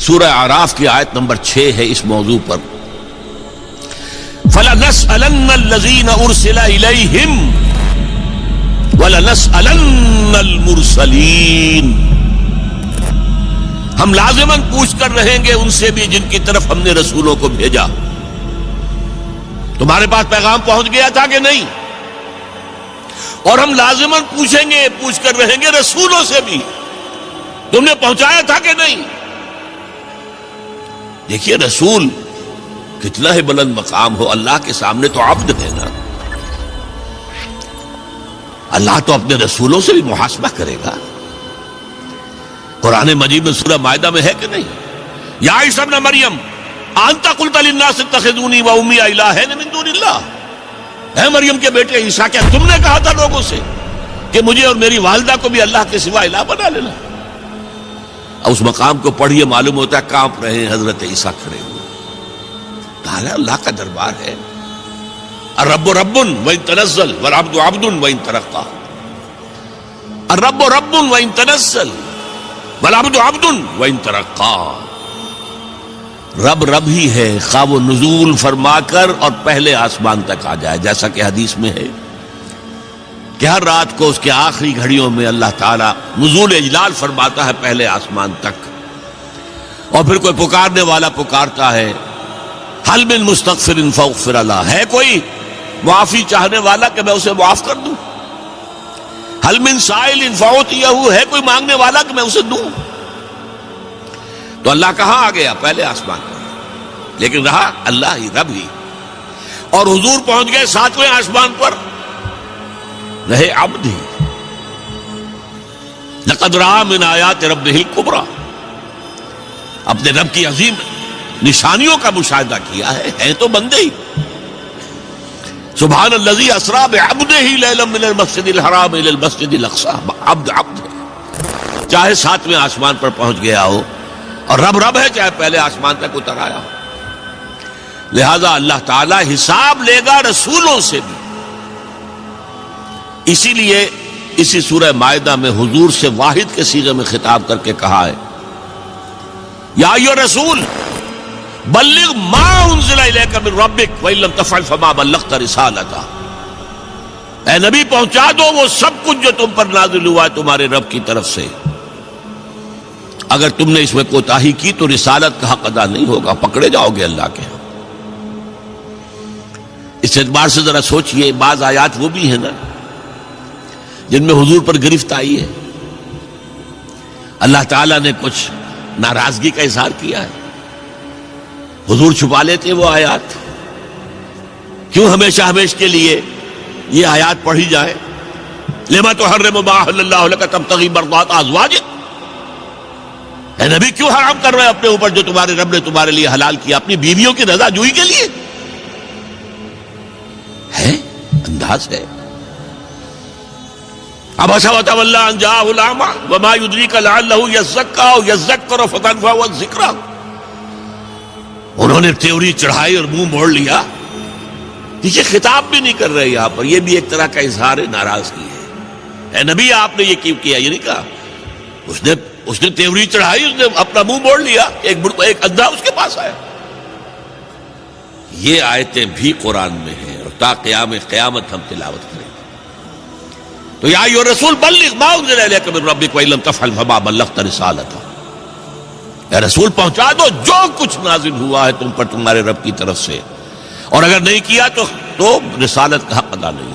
سورہ اعراف کی آیت نمبر 6 ہے اس موضوع پر. فَلَنَسْأَلَنَّ الَّذِينَ أُرْسِلَ إِلَيْهِمْ وَلَنَسْأَلَنَّ الْمُرْسَلِينَ. ہم لازماً پوچھ کر رہیں گے ان سے بھی جن کی طرف ہم نے رسولوں کو بھیجا. تمہارے پاس پیغام پہنچ گیا تھا کہ نہیں؟ اور ہم لازماً پوچھیں گے، پوچھ کر رہیں گے رسولوں سے بھی، تم نے پہنچایا تھا کہ نہیں؟ دیکھیے رسول کتنا ہی بلند مقام ہو، اللہ کے سامنے تو عبد ہے نا. اللہ تو اپنے رسولوں سے بھی محاسبہ کرے گا. قرآن مجید میں سورہ مائدہ میں ہے کہ نہیں؟ یا عیسی ابن مریم انت قلت للناس اتخذونی وامی الہین من دون اللہ. اے مریم کے بیٹے عیسیٰ، کیا تم نے کہا تھا لوگوں سے کہ مجھے اور میری والدہ کو بھی اللہ کے سوا الہ بنا لینا؟ اب اس مقام کو پڑھیے، معلوم ہوتا ہے کانپ رہے ہیں حضرت عیسیٰ کھڑے ہوئے. اللہ کا دربار ہے. الرب رب وان تنزل والعبد عبد وان ترقى. الرب رب وان تنزل والعبد عبد وان ترقى. رب رب ہی ہے خواہ وہ نزول فرما کر اور پہلے آسمان تک آ جائے، جیسا کہ حدیث میں ہے کہ ہر رات کو اس کے آخری گھڑیوں میں اللہ تعالیٰ نزول اجلال فرماتا ہے پہلے آسمان تک. اور پھر کوئی پکارنے والا پکارتا ہے حل من مستغفر فاغفر له. ہے کوئی معافی چاہنے والا کہ میں اسے معاف کر دوں؟ حل من سائل فاعطیہ. ہے کوئی مانگنے والا کہ میں اسے دوں؟ تو اللہ کہاں آ گیا؟ پہلے آسمان پر، لیکن رہا اللہ ہی، رب ہی. اور حضور پہنچ گئے 7ویں آسمان پر، رہے عبد ہی. لقد رأى من آیات ربہ الکبریٰ. اپنے رب کی عظیم نشانیوں کا مشاہدہ کیا ہے تو بندے ہی. سبحان الذی اسریٰ بعبدہ لیلا من المسجد الحرام الی المسجد الاقصی. عبد عبد ہے، چاہے 7ویں آسمان پر پہنچ گیا ہو، اور رب رب ہے چاہے پہلے آسمان تک اتر آیا ہو. لہذا اللہ تعالی حساب لے گا رسولوں سے بھی. اسی لیے اسی سورہ مائدہ میں حضور سے واحد کے صیغے میں خطاب کر کے کہا ہے یا ایھا الرسول بلغ ما انزل الیک من ربک وان لم تفعل فما بلغت رسالتہ. اے نبی پہنچا دو وہ سب کچھ جو تم پر نازل ہوا ہے تمہارے رب کی طرف سے. اگر تم نے اس میں کوتاہی کی تو رسالت کا حق ادا نہیں ہوگا، پکڑے جاؤ گے اللہ کے. اس اعتبار سے ذرا سوچئے، بعض آیات وہ بھی ہیں نا جن میں حضور پر گرفت آئی ہے. اللہ تعالیٰ نے کچھ ناراضگی کا اظہار کیا ہے، حضور چھپا لیتے وہ آیات. کیوں ہمیشہ ہمیشہ کے لیے یہ آیات پڑھی جائے؟ لما تحرم ما احل اللہ لک تبتغی مرضات ازواجک. اے نبی کیوں حرام کر رہے اپنے اوپر جو تمہارے رب نے تمہارے لیے حلال کیا؟ اپنی بیویوں کی رضا جوئی کے لیے ہے؟ انداز ہے. عبس وتولی ان جاءہ الاعمی وما یدریک لعلہ یزکی او یذکر فتنفعہ الذکریٰ. انہوں نے تیوری چڑھائی اور منہ موڑ لیا. دیکھیے خطاب بھی نہیں کر رہے یہاں پر، یہ بھی ایک طرح کا اظہار ناراضگی ہے. اے نبی آپ نے یہ کیوں کیا؟ یہ نہیں کہا. اس نے تیوری چڑھائی، اس نے اپنا منہ موڑ لیا. ایک اندھا اس کے پاس آیا. یہ آیتیں بھی قرآن میں ہیں اور تا قیام قیامت ہم تلاوت کریں. تو یا ایھا الرسول بلغ ما انزل الیک من ربک وان لم تفعل فما بلغت رسالتہ. اے رسول پہنچا دو جو کچھ نازل ہوا ہے تم پر تمہارے رب کی طرف سے، اور اگر نہیں کیا تو رسالت کا حق ادا نہیں.